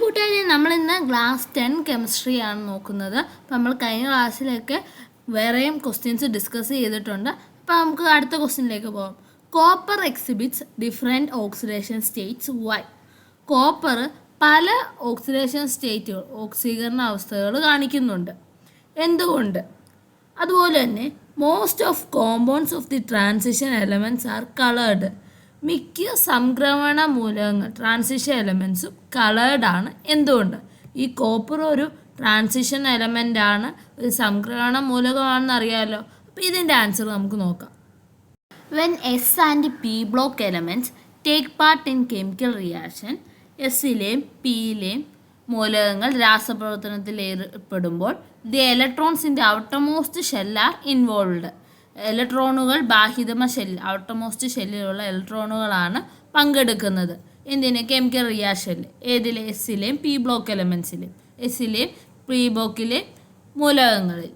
കൂട്ടുകാരെ, നമ്മളിന്ന് ക്ലാസ് 10 കെമിസ്ട്രിയാണ് നോക്കുന്നത്. അപ്പോൾ നമ്മൾ കഴിഞ്ഞ ക്ലാസ്സിലൊക്കെ വേറെയും ക്വസ്റ്റ്യൻസ് ഡിസ്കസ് ചെയ്തിട്ടുണ്ട്. അപ്പോൾ നമുക്ക് അടുത്ത ക്വസ്റ്റ്യനിലേക്ക് പോകാം. Copper exhibits different oxidation states why. Copper പല ഓക്സിഡേഷൻ സ്റ്റേറ്റുകൾ, ഓക്സീകരണ അവസ്ഥകൾ കാണിക്കുന്നുണ്ട്. എന്തുകൊണ്ട്? അതുപോലെ തന്നെ most of compounds of the transition elements are coloured. മിക്ക സംക്രമണ മൂലകങ്ങൾ, ട്രാൻസിഷൻ എലമെൻറ്റ്സും കളേർഡാണ്. എന്തുകൊണ്ട്? ഈ കോപ്പർ ഒരു ട്രാൻസിഷൻ എലമെൻ്റ് ആണ്, ഒരു സംക്രമണ മൂലകമാണെന്ന് അറിയാമല്ലോ. അപ്പോൾ ഇതിൻ്റെ ആൻസർ നമുക്ക് നോക്കാം. When S and P block elements take part in chemical reaction, എസ്സിലെയും പിയിലെയും മൂലകങ്ങൾ രാസപ്രവർത്തനത്തിൽ ഏർപ്പെടുമ്പോൾ the electrons in the outermost shell are involved. ഇലക്ട്രോണുകൾ ബാഹ്യതമ ഷെല്ലിൽ, ഔട്ടർമോസ്റ്റ് ഷെല്ലിലുള്ള ഇലക്ട്രോണുകളാണ് പങ്കെടുക്കുന്നത്. എന്തിന്? കെമിക്കൽ റിയാക്ഷനിൽ. ഏതിൽ? എസ്സിലെയും പി ബ്ലോക്ക് എലമെൻസിലെയും, എസ്സിലെയും പി ബ്ലോക്കിലെ മൂലകങ്ങളിൽ.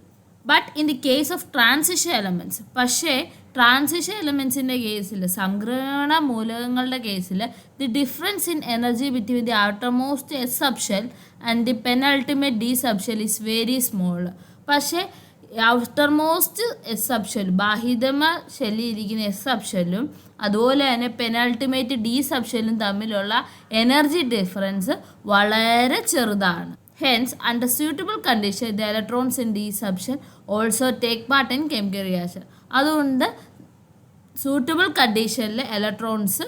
But in the case of transition elements, പക്ഷേ ട്രാൻസിഷൻ എലമെൻസിൻ്റെ കേസിൽ, സംക്രമണ മൂലകങ്ങളുടെ കേസിൽ, the difference in energy between the outermost S sub shell and the penultimate D sub shell is very small. പക്ഷേ ഔട്ടർമോസ്റ്റ് എസ് സബ് ഷെൽ, ബാഹ്യതമ ഷെല്ലിൽ ഇരിക്കുന്ന S sub ഷെല്ലും അതുപോലെ തന്നെ പെനൾട്ടിമേറ്റ് ഡി സബ് ഷെല്ലും തമ്മിലുള്ള എനർജി ഡിഫറൻസ് വളരെ ചെറുതാണ്. Hence under suitable condition the electrons in D sub shell also take part in chemical reaction. അതുകൊണ്ട് suitable കണ്ടീഷനിൽ ഇലക്ട്രോൺസ്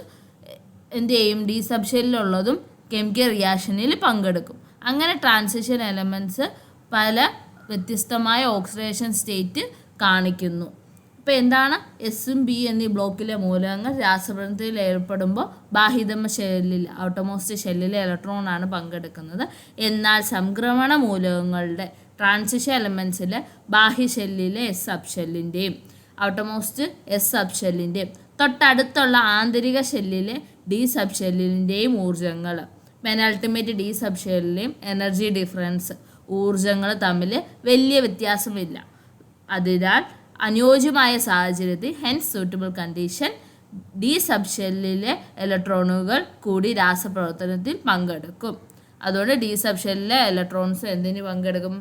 എന്ത് ചെയ്യും? ഡി സബ് ഷെല്ലിലുള്ളതും കെമിക്കൽ റിയാക്ഷനിൽ പങ്കെടുക്കും. അങ്ങനെ ട്രാൻസിഷൻ എലമെൻറ്റ്സ് പല വ്യത്യസ്തമായ ഓക്സിഡേഷൻ സ്റ്റേറ്റ് കാണിക്കുന്നു. ഇപ്പോൾ എന്താണ്? എസും ബി എന്നീ ബ്ലോക്കിലെ മൂലകങ്ങൾ രാസപ്രവർത്തനത്തിൽ ഏർപ്പെടുമ്പോൾ ബാഹ്യതമ ഷെല്ലിൽ, ഔട്ടർമോസ്റ്റ് ഷെല്ലിലെ ഇലക്ട്രോണാണ് പങ്കെടുക്കുന്നത്. എന്നാൽ സംക്രമണ മൂലകങ്ങളുടെ ട്രാൻസിഷൻ എലമെൻറ്റ്സിലെ ബാഹ്യ ഷെല്ലിലെ എസ് സബ് ഷെല്ലിൻ്റെയും ഔട്ടർമോസ്റ്റ് എസ് സബ് ഷെല്ലിൻ്റെയും തൊട്ടടുത്തുള്ള ആന്തരിക ഷെല്ലിലെ ഡി സബ് ഷെല്ലിൻ്റെയും ഊർജ്ജങ്ങൾ, പെനൾട്ടിമേറ്റ് ഡി സബ് ഷെല്ലിലെയും എനർജി ഡിഫറൻസ്, ഊർജ്ജങ്ങൾ തമ്മിൽ വലിയ വ്യത്യാസമില്ല. അതിനാൽ അനുയോജ്യമായ സാഹചര്യത്തിൽ, hence suitable condition, D sub ഷെല്ലിലെ ഇലക്ട്രോണുകൾ കൂടി രാസപ്രവർത്തനത്തിൽ പങ്കെടുക്കും. അതുകൊണ്ട് ഡി സബ് ഷെല്ലിലെ ഇലക്ട്രോൺസ് എന്തിന് പങ്കെടുക്കും?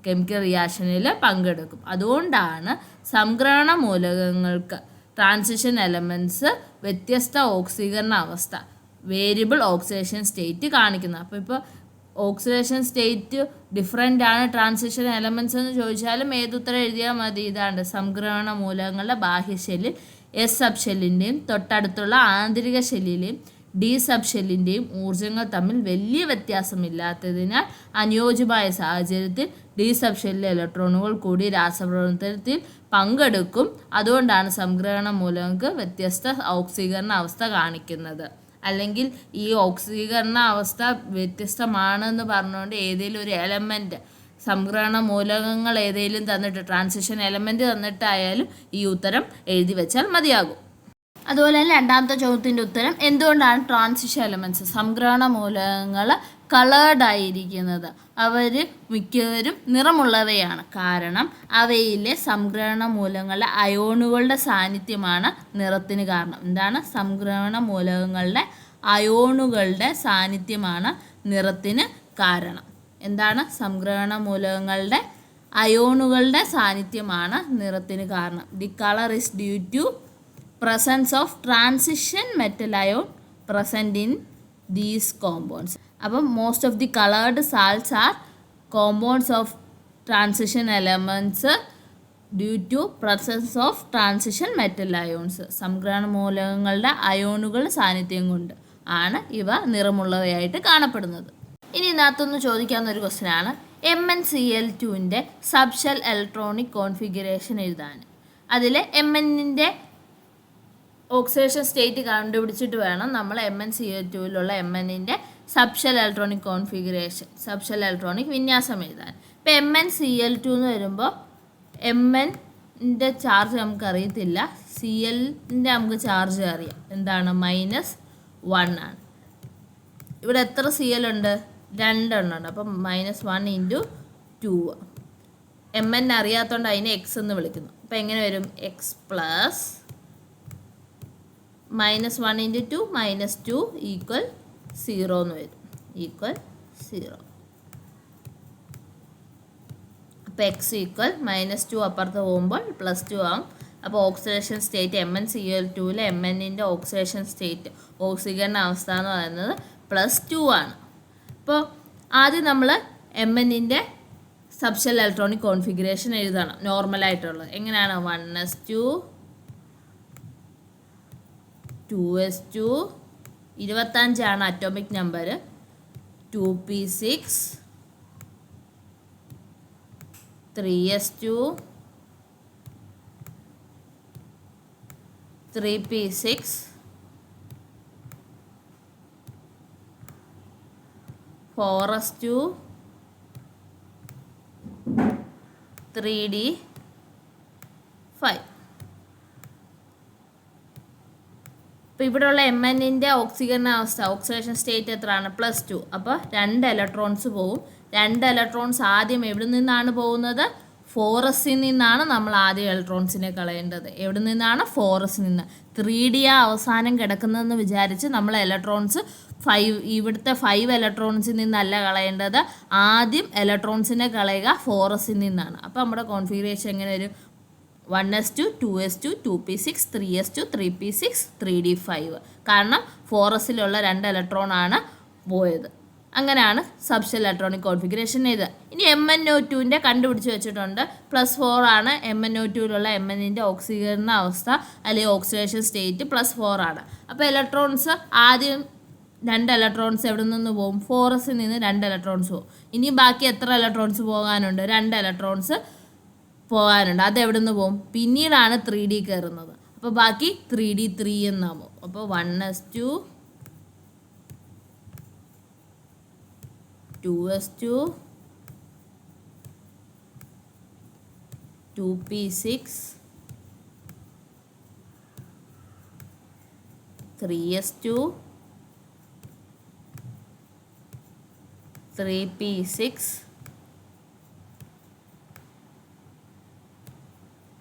കെമിക്കൽ റിയാക്ഷനിൽ പങ്കെടുക്കും. അതുകൊണ്ടാണ് സംക്രമണ മൂലകങ്ങൾക്ക്, ട്രാൻസിഷൻ എലമെൻറ്റ്സ് വ്യത്യസ്ത ഓക്സീകരണ അവസ്ഥ, വേരിയബിൾ ഓക്സിഡേഷൻ സ്റ്റേറ്റ് കാണിക്കുന്നത്. അപ്പോൾ ഇപ്പോൾ ഓക്സിഡേഷൻ സ്റ്റേറ്റ് ഡിഫറെൻ്റ് ആണ് ട്രാൻസിഷൻ എലമെൻറ്റ്സ് എന്ന് ചോദിച്ചാലും ഏതുത്തരം എഴുതിയാൽ മതി. ഇതാണ്ട് സംക്രമണ മൂലകങ്ങളുടെ ബാഹ്യ ഷെല്ലിൽ എസ് സബ് ഷെല്ലിൻ്റെയും തൊട്ടടുത്തുള്ള ആന്തരിക ഷെല്ലിലെയും ഡി സബ് ഷെല്ലിൻ്റെയും ഊർജ്ജങ്ങൾ തമ്മിൽ വലിയ വ്യത്യാസമില്ലാത്തതിനാൽ അനുയോജ്യമായ സാഹചര്യത്തിൽ ഡി സബ് ഷെല്ലിലെ ഇലക്ട്രോണുകൾ കൂടി രാസപ്രവർത്തനത്തിൽ പങ്കെടുക്കും. അതുകൊണ്ടാണ് സംക്രമണ മൂലകങ്ങൾക്ക് വ്യത്യസ്ത ഓക്സീകരണ അവസ്ഥ കാണിക്കുന്നത്. അല്ലെങ്കിൽ ഈ ഓക്സീകരണ അവസ്ഥ വ്യത്യസ്തമാണെന്ന് പറഞ്ഞുകൊണ്ട് ഏതെങ്കിലും ഒരു എലമെൻറ്റ്, സംക്രമണ മൂലകങ്ങൾ ഏതെങ്കിലും തന്നിട്ട്, ട്രാൻസിഷൻ എലമെൻറ്റ് തന്നിട്ടായാലും ഈ ഉത്തരം എഴുതി വെച്ചാൽ മതിയാകും. അതുപോലെ തന്നെ രണ്ടാമത്തെ ചോദ്യത്തിൻ്റെ ഉത്തരം, എന്തുകൊണ്ടാണ് ട്രാൻസിഷൻ എലമെൻറ്റ്സ്, സംക്രമണ മൂലകങ്ങൾ കളേർഡ് ആയിരിക്കുന്നത്? അവർ മിക്കവരും നിറമുള്ളവയാണ്. കാരണം അവയിലെ സംക്രമണ മൂലകങ്ങളുടെ അയോണുകളുടെ സാന്നിധ്യമാണ് നിറത്തിന് കാരണം. എന്താണ്? സംക്രമണ മൂലകങ്ങളുടെ അയോണുകളുടെ സാന്നിധ്യമാണ് നിറത്തിന് കാരണം. എന്താണ്? സംക്രമണ മൂലകങ്ങളുടെ അയോണുകളുടെ സാന്നിധ്യമാണ് നിറത്തിന് കാരണം. The colour is due to presence of transition metal ion present in these compounds. അപ്പം most of the coloured salts are compounds of transition elements due to presence of transition metal ions. സംക്രമണ മൂലകങ്ങളുടെ അയോണുകൾ സാന്നിധ്യം കൊണ്ട് ആണ് ഇവ നിറമുള്ളവയായിട്ട് കാണപ്പെടുന്നത്. ഇനി ഇതിനകത്തൊന്ന് ചോദിക്കാവുന്ന ഒരു ക്വസ്റ്റ്യനാണ് MnCl2ൻ്റെ സബ്ഷെൽ ഇലക്ട്രോണിക് കോൺഫിഗറേഷൻ എഴുതാൻ. അതിൽ Mnൻ്റെ ഓക്സിഡേഷൻ സ്റ്റേറ്റ് കണ്ടുപിടിച്ചിട്ട് വേണം നമ്മൾ MnCl2ലുള്ള Mnൻ്റെ subshell electronic configuration, subshell electronic വിന്യാസം എഴുതാൻ. ഇപ്പോൾ MnCl2 എന്ന് വരുമ്പോൾ Mൻ്റെ ചാർജ് നമുക്കറിയത്തില്ല, Clൻ്റെ നമുക്ക് ചാർജ് അറിയാം. എന്താണ്? -1 ആണ്. ഇവിടെ എത്ര Cl ഉണ്ട്? 2 ഉണ്ട്. അപ്പം -1 × 2. Mn അറിയാത്തതുകൊണ്ട് അതിനെ എക്സ് എന്ന് വിളിക്കുന്നു. അപ്പോൾ എങ്ങനെ വരും? x പ്ലസ് -1 × 2 -2 = 0 എന്ന് വരും. 0. അപ്പോൾ എക്സ് ഈക്വൽ -2 അപ്പുറത്ത് പോകുമ്പോൾ +2 ആവും. അപ്പോൾ ഓക്സിഡേഷൻ സ്റ്റേറ്റ് MnCl2ലെ Mnൻ്റെ ഓക്സിഡേഷൻ സ്റ്റേറ്റ് ഓക്സിജൻ്റെ അവസ്ഥ എന്ന് പറയുന്നത് +2 ആണ്. അപ്പോൾ ആദ്യം നമ്മൾ Mnൻ്റെ സബ്ഷെൽ ഇലക്ട്രോണിക് കോൺഫിഗറേഷൻ എഴുതണം. നോർമലായിട്ടുള്ളത് എങ്ങനെയാണ്? 1s2 2s2 25 atomic number, 2p6 3s2 3p6 4s2 3d5. അപ്പോൾ ഇവിടെയുള്ള Mnൻ്റെ ഓക്സിജൻ അവസ്ഥ ഓക്സിഡേഷൻ സ്റ്റേറ്റ് എത്രയാണ്? +2. അപ്പോൾ 2 ഇലക്ട്രോൺസ് പോവും. 2 ഇലക്ട്രോൺസ് ആദ്യം എവിടെ നിന്നാണ് പോകുന്നത്? 4s നിന്നാണ് നമ്മൾ ആദ്യം ഇലക്ട്രോൺസിനെ കളയേണ്ടത്. എവിടെ നിന്നാണ്? 4s നിന്ന്. 3d അവസാനം കിടക്കുന്നതെന്ന് വിചാരിച്ച് നമ്മൾ ഇലക്ട്രോൺസ് ഇവിടുത്തെ 5 ഇലക്ട്രോൺസിൽ നിന്നല്ല കളയേണ്ടത്. ആദ്യം ഇലക്ട്രോൺസിനെ കളയുക 4s നിന്നാണ്. അപ്പോൾ നമ്മുടെ കോൺഫിഗറേഷൻ എങ്ങനെ വരും? 1s2 2s2 2p6 3s2 3p6 3d5. കാരണം 4sലുള്ള 2 ഇലക്ട്രോൺ ആണ് പോയത്. അങ്ങനെയാണ് സബ്ഷെൽ ഇലക്ട്രോണിക് കോൺഫിഗറേഷൻ ചെയ്ത്. ഇനി MnO2ൻ്റെ കണ്ടുപിടിച്ച് വെച്ചിട്ടുണ്ട്. +4 ആണ് MnO2ലുള്ള Mnൻ്റെ ഓക്സിജൻ്റെ അവസ്ഥ അല്ലെങ്കിൽ ഓക്സിഡേഷൻ സ്റ്റേറ്റ് +4 ആണ്. അപ്പോൾ ഇലക്ട്രോൺസ് ആദ്യം 2 ഇലക്ട്രോൺസ് എവിടെ നിന്ന് പോകും? 4s നിന്ന് 2 ഇലക്ട്രോൺസ് പോകും. ഇനി ബാക്കി എത്ര ഇലക്ട്രോൺസ് പോകാനുണ്ട്? 2 ഇലക്ട്രോൺസ് പോകാനുണ്ട്. അത് എവിടെ നിന്ന് പോകും? പിന്നീടാണ് 3d കയറുന്നത്. അപ്പോൾ ബാക്കി 3d3 എന്നാകും. അപ്പോൾ 1s2 2s2 2p6 3s2 3p6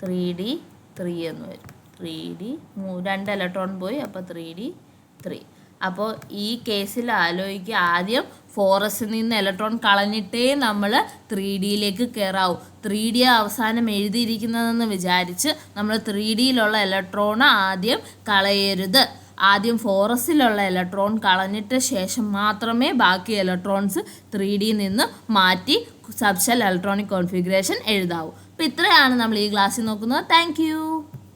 3d3 എന്ന് വരും. 3d 2 ഇലക്ട്രോൺ പോയി. അപ്പോൾ 3d3. അപ്പോൾ ഈ കേസിൽ ആലോചിക്കുക, ആദ്യം 4s നിന്ന് ഇലക്ട്രോൺ കളഞ്ഞിട്ടേ നമ്മൾ 3dയിലേക്ക് കയറാവൂ. 3d അവസാനം എഴുതിയിരിക്കുന്നതെന്ന് വിചാരിച്ച് നമ്മൾ 3dയിലുള്ള ഇലക്ട്രോൺ ആദ്യം കളയരുത്. ആദ്യം 4sലുള്ള ഇലക്ട്രോൺ കളഞ്ഞിട്ട് ശേഷം മാത്രമേ ബാക്കി ഇലക്ട്രോൺസ് 3d നിന്ന് മാറ്റി സബ്ഷെൽ ഇലക്ട്രോണിക് കോൺഫിഗറേഷൻ എഴുതാവൂ. അപ്പോൾ ഇത്രയാണ് നമ്മൾ ഈ ക്ലാസ്സിൽ നോക്കുന്നത്. താങ്ക്